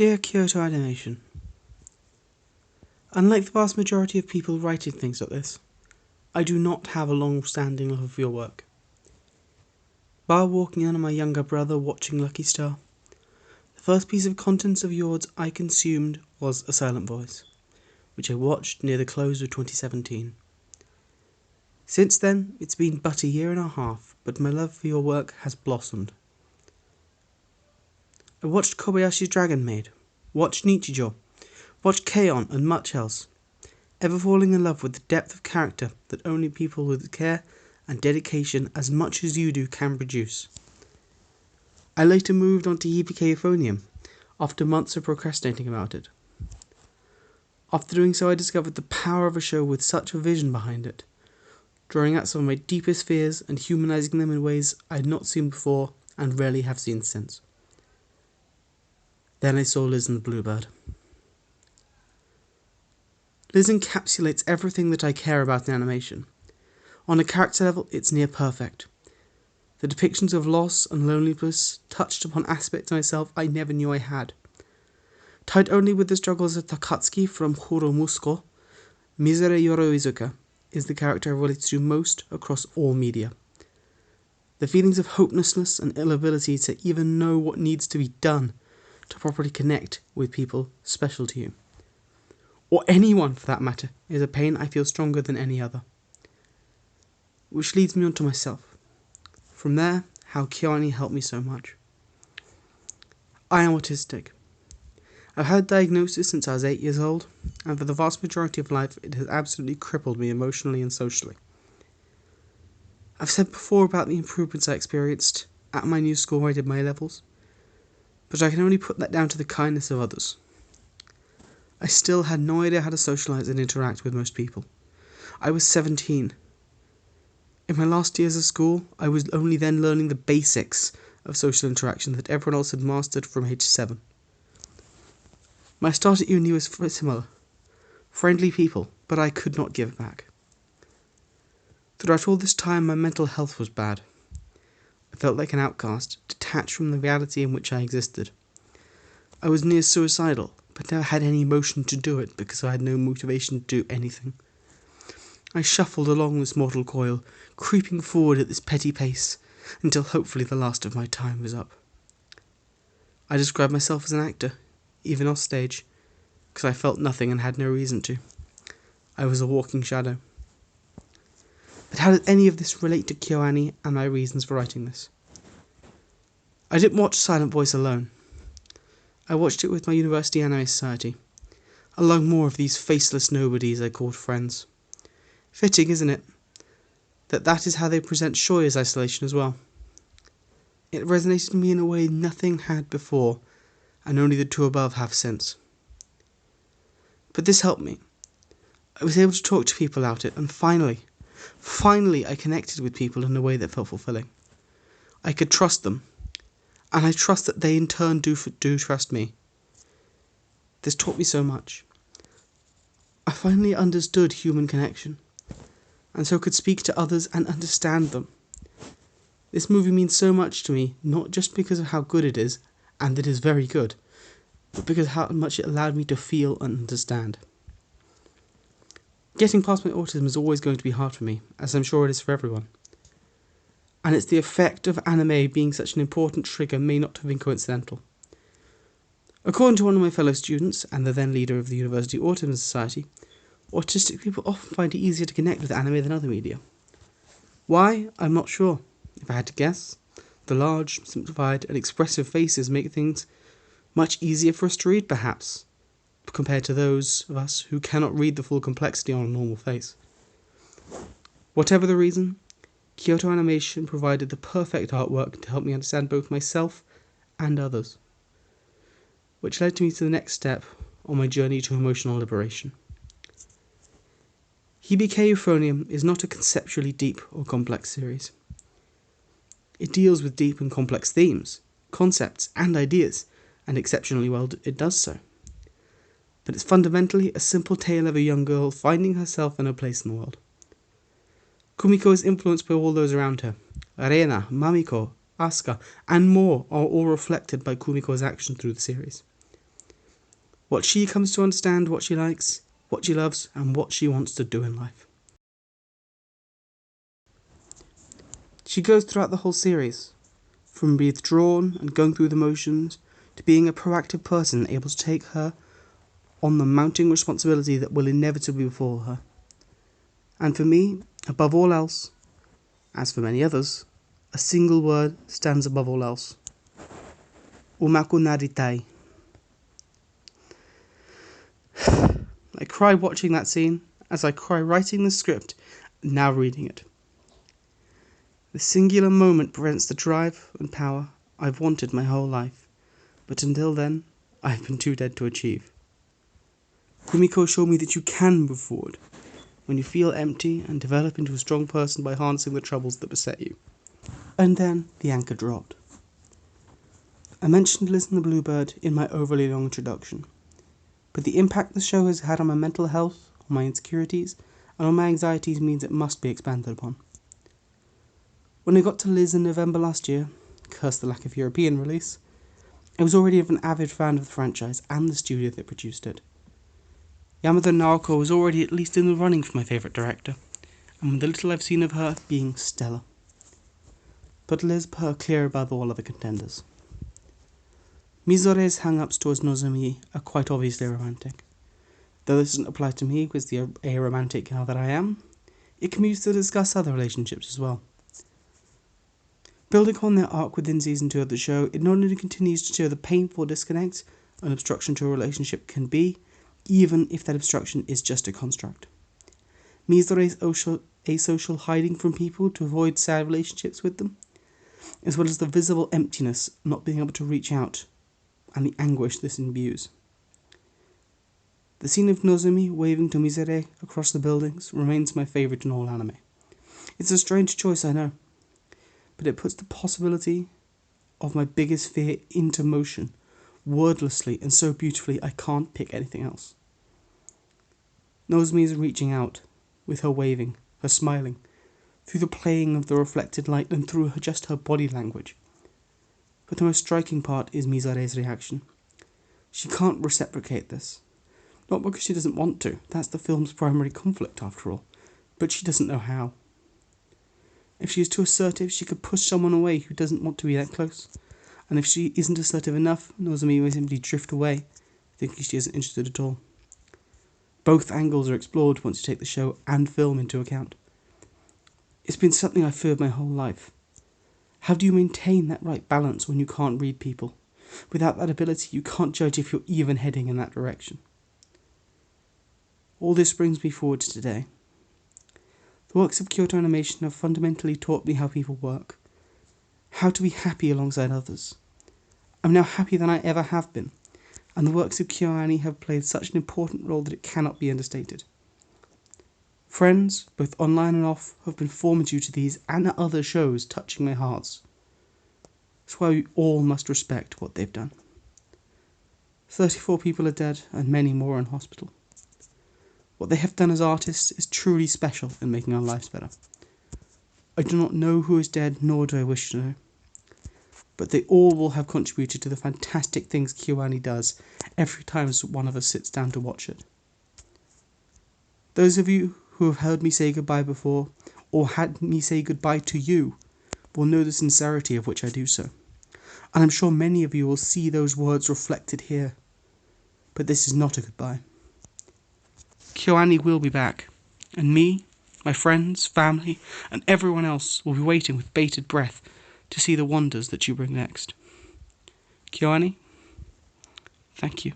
Dear Kyoto Animation, unlike the vast majority of people writing things like this, I do not have a long-standing love of your work. While walking in on my younger brother watching Lucky Star, the first piece of content of yours I consumed was A Silent Voice, which I watched near the close of 2017. Since then, it's been but a year and a half, but my love for your work has blossomed. I watched Kobayashi's Dragon Maid, watched Nichijou, watched K-On! And much else, ever falling in love with the depth of character that only people with care and dedication as much as you do can produce. I later moved on to Euphonium after months of procrastinating about it. After doing so, I discovered the power of a show with such a vision behind it, drawing out some of my deepest fears and humanizing them in ways I had not seen before and rarely have seen since. Then I saw Liz and the Bluebird. Liz encapsulates everything that I care about in animation. On a character level, it's near perfect. The depictions of loss and loneliness touched upon aspects of myself I never knew I had. Tied only with the struggles of Takatsuki from Horo Musuko, Misere Yoroizuka is the character I relate to most across all media. The feelings of hopelessness and inability to even know what needs to be done to properly connect with people special to you, or anyone for that matter, is a pain I feel stronger than any other. Which leads me on to myself. From there, how KyoAni helped me so much. I am autistic. I've had a diagnosis since I was 8 years old, and for the vast majority of life it has absolutely crippled me emotionally and socially. I've said before about the improvements I experienced at my new school where I did my A-levels, but I can only put that down to the kindness of others. I still had no idea how to socialise and interact with most people. I was 17. In my last years of school, I was only then learning the basics of social interaction that everyone else had mastered from age 7. My start at uni was similar. Friendly people, but I could not give back. Throughout all this time, my mental health was bad. I felt like an outcast, detached from the reality in which I existed. I was near suicidal, but never had any motion to do it because I had no motivation to do anything. I shuffled along this mortal coil, creeping forward at this petty pace, until hopefully the last of my time was up. I described myself as an actor, even off stage, because I felt nothing and had no reason to. I was a walking shadow. But how does any of this relate to KyoAni and my reasons for writing this? I didn't watch Silent Voice alone. I watched it with my University Anime Society, along more of these faceless nobodies I called friends. Fitting, isn't it, that is how they present Shoy as isolation as well. It resonated with me in a way nothing had before, and only the two above have since. But this helped me. I was able to talk to people about it, and finally I connected with people in a way that felt fulfilling. I could trust them, and I trust that they in turn do trust me. This taught me so much. I finally understood human connection, and so could speak to others and understand them. This movie means so much to me, not just because of how good it is, and it is very good, but because of how much it allowed me to feel and understand. Getting past my autism is always going to be hard for me, as I'm sure it is for everyone. And it's the effect of anime being such an important trigger may not have been coincidental. According to one of my fellow students, and the then leader of the University Autism Society, autistic people often find it easier to connect with anime than other media. Why? I'm not sure. If I had to guess, the large, simplified, and expressive faces make things much easier for us to read, perhaps, compared to those of us who cannot read the full complexity on a normal face. Whatever the reason, Kyoto Animation provided the perfect artwork to help me understand both myself and others, which led me to the next step on my journey to emotional liberation. Euphonium is not a conceptually deep or complex series. It deals with deep and complex themes, concepts, and ideas, and exceptionally well it does so. But it's fundamentally a simple tale of a young girl finding herself and her place in the world. Kumiko is influenced by all those around her. Arena, Mamiko, Asuka, and more are all reflected by Kumiko's actions through the series. What she comes to understand, what she likes, what she loves, and what she wants to do in life. She goes throughout the whole series, from being withdrawn and going through the motions, to being a proactive person able to take her on the mounting responsibility that will inevitably befall her. And for me, above all else, as for many others, a single word stands above all else. Umaku naritai. I cry watching that scene, as I cry writing the script and now reading it. The singular moment presents the drive and power I've wanted my whole life, but until then, I've been too dead to achieve. Kumiko showed me that you can move forward when you feel empty and develop into a strong person by harnessing the troubles that beset you. And then the anchor dropped. I mentioned Liz and the Bluebird in my overly long introduction, but the impact the show has had on my mental health, on my insecurities, and on my anxieties means it must be expanded upon. When I got to Liz in November last year, curse the lack of European release, I was already an avid fan of the franchise and the studio that produced it. Yamada Naoko was already at least in the running for my favourite director, and with the little I've seen of her, being stellar. But Liz put her clear above all other contenders. Mizore's hang-ups towards Nozomi are quite obviously romantic. Though this doesn't apply to me because the aromantic gal that I am, it can be used to discuss other relationships as well. Building on their arc within Season 2 of the show, it not only continues to show the painful disconnect an obstruction to a relationship can be, even if that obstruction is just a construct. Mizore's asocial hiding from people to avoid sad relationships with them, as well as the visible emptiness not being able to reach out, and the anguish this imbues. The scene of Nozomi waving to Mizore across the buildings remains my favourite in all anime. It's a strange choice, I know, but it puts the possibility of my biggest fear into motion, wordlessly and so beautifully I can't pick anything else. Nozomi is reaching out, with her waving, her smiling, through the playing of the reflected light and through just her body language. But the most striking part is Mizore's reaction. She can't reciprocate this. Not because she doesn't want to, that's the film's primary conflict after all, but she doesn't know how. If she is too assertive, she could push someone away who doesn't want to be that close, and if she isn't assertive enough, Nozomi will simply drift away, thinking she isn't interested at all. Both angles are explored once you take the show and film into account. It's been something I've feared my whole life. How do you maintain that right balance when you can't read people? Without that ability, you can't judge if you're even heading in that direction. All this brings me forward to today. The works of Kyoto Animation have fundamentally taught me how people work, how to be happy alongside others. I'm now happier than I ever have been, and the works of KyoAni have played such an important role that it cannot be understated. Friends, both online and off, have been formed due to these and other shows touching their hearts. That's why we all must respect what they've done. 34 people are dead and many more in hospital. What they have done as artists is truly special in making our lives better. I do not know who is dead, nor do I wish to know. But they all will have contributed to the fantastic things KyoAni does every time one of us sits down to watch it. Those of you who have heard me say goodbye before, or had me say goodbye to you, will know the sincerity of which I do so. And I'm sure many of you will see those words reflected here. But this is not a goodbye. KyoAni will be back, and me, my friends, family, and everyone else will be waiting with bated breath to see the wonders that you bring next. KyoAni, thank you.